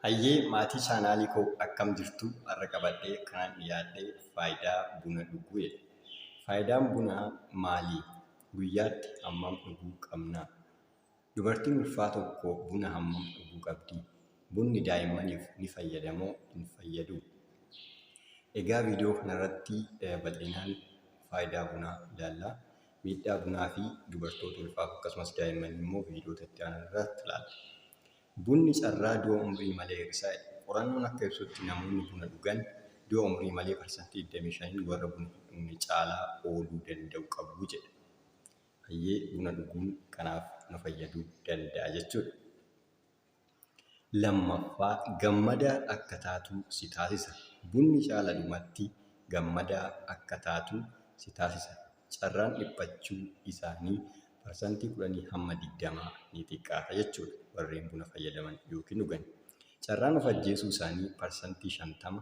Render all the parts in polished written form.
Hayyee maatii chaanaalii koo akkam jirtu har'a qabadhee kan dhiyaadhee faayidaa buna dhuguudha. Faayidaan bunaa maali? Guyyaatti hammam dhuguu qabna? Dubartiin ulfaa tokko buna hammam dhuguu qabdi? Bunni daa'immaniif ni fayyada moo hin fayyadu? Egaa viidiyoo kanarratti bal'inaan faayidaa bunaa ilaalla. Miidhaa bunaa fi dubartoota ulfaaf akkasumas daa'imman immoo viidiyoo itti aanan irratti ilaalla. Bunni carraa du'a umrii malee hir'isaa. Qorannoon akka ibsutti namoonni buna dhugan du'a umrii malee parsantii 25 warra buna hin dhugne caalaa ooluu danda'u qabu jedha. Hayyee buna dhuguun kanaaf nu fayyaduu danda'a jechuudha. Lammaffaa gammadaa akka taatu si taasisa. Bunni caaladhumatti gammadaa akka taatu si taasisa. Carraan dhiphachuu isaanii parsantii 10 hamma 20 ni xiqqaata jechuudha. Warreen buna fayyadaman yookiin dhugan. Carraan of ajjeesuu isaanii parsantii 50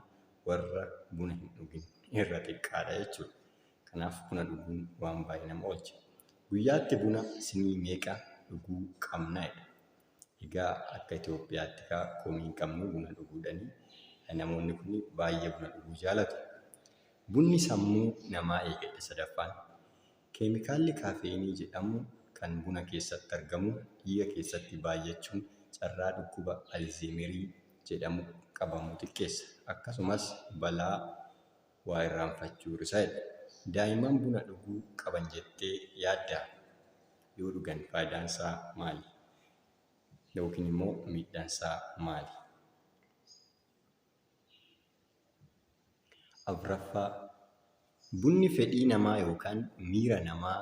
warra buna hin dhugin irra xiqqaadha jechuudha. Kanaaf buna dhuguun waan baay'ee nama oolcha. Guyyaatti buna sinii meeqa dhuguu qabna? Egaa akka Itoophiyaatti komii hin qabnu buna dhuguudhani. Namoonni kun baay'ee buna dhuguu jaalatu. Bunni sammuu namaa eeggadha. Sadaffaan keemikaalli kaafeenii jedhamu kan buna keessatti argamu dhiiga keessatti baay'achuun carraa dhukkuba alzeemerii jedhamu qabamu xiqqeessa. Akkasumas balaa waa irraanfachuu hir'isa. Daa'imman buna dhuguu qaban jettee yaaddaa? Yoo dhugan faayidaan isaa maali? Yookiin immoo miidhaan isaa maali? Afuraffaa bunni fedhii namaa yookaan miira namaa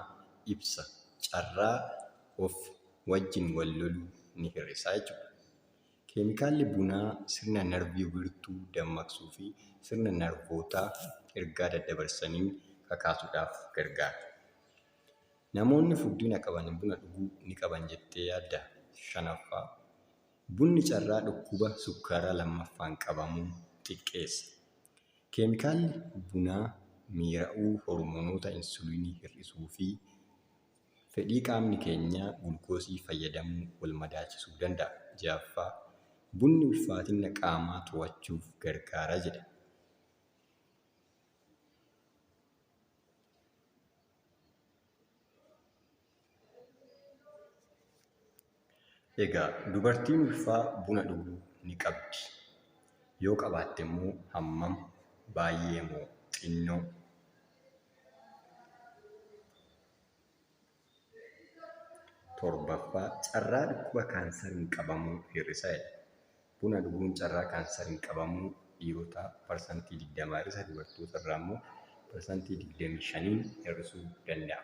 ibsa. Carraa of wajjin wal loluu ni hir'isa jechuudha. Keemikaalli bunaa sirna narvii wiirtuu dammaqsuu fi sirna narvootaa ergaa daddabarsaniin kakaasuudhaaf gargaara. Namoonni furdina qaban buna dhuguu ni qaban jettee yaaddaa? Shanaffaa bunni carraa dhukkuba sukkaaraa lammaffaan qabamuu xiqqeessa. Keemikaalli bunaa miira'uu hormoonoota insuliinii hir'isuu fi fedhii qaamni keenya gulukoosii fayyadamuu wal madaachisuu danda'a. Ja'affaa bunni ulfaatina qaamaa to'achuuf gargaara jedha. Egaa dubartiin ulfaa buna dhuguu ni qabdi. Yoo qabaatte immoo hammam? Baay'ee moo xinnoo? Torbaffaa carraa dhukkuba kaansariin qabamuu hir'isa. Buna dhuguun carraa kaansariin qabamuu dhiirota parsantii 20 hir'isa, dubartoota irraa immoo parsantii 25 hir'isuu danda'a.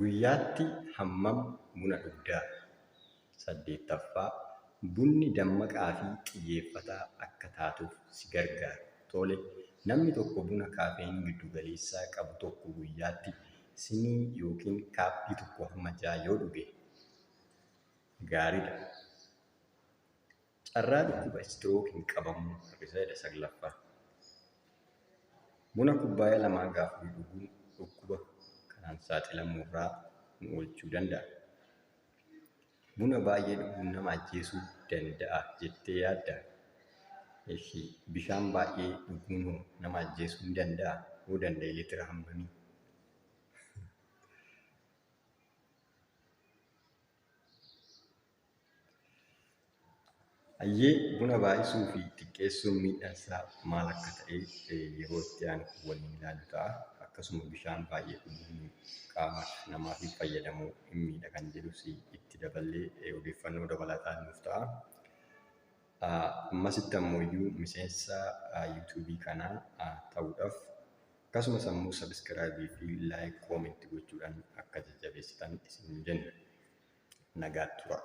Guyyaatti hammam buna dhugdaa? Saddeettaffaa bunni dammaqaa fi xiyyeeffataa akka taatuuf si gargaara. Tole, namni tokko buna kaafeenii giddu galeessaa qabu tokko guyyaatti sinii yookiin kaappii tokko hamma 6 yoo dhuge gaariidha. Carraa dhukkuba istirookiin qabamuu hir'isa. Saglaffaa buna kubbaayyaa 2 gaafa dhuguun dhukkuba kanaan saaxilamuu irraa nu oolchuu danda'a. Buna baay'ee dhuguun nama ajjeesuu danda'a jettee yaaddaa? Bishaan baay'ee dhuguun nama ajjeesuu ni danda'a? Yoo danda'e liitira hammamii? Hayyee buna baay'isuu fi xiqqeessuun miidhaan isaa maal akka ta'e yeroo itti aanu waliin ilaalu ta'a. Akkasuma bishaan baay'ee dhuguun qaama namaaf fayyadamuu hin miidha kan jedhus itti daballee odeeffannoo dabalataa nuuf ta'a. Ammasitti ammoo miseensa yuutuubii kanaa ta'uudhaaf akkasumas ammoo sabiskiraayibii fi laayik koomentii gochuudhaan akka jajjabeessitan isin jenna. Nagaatti tura.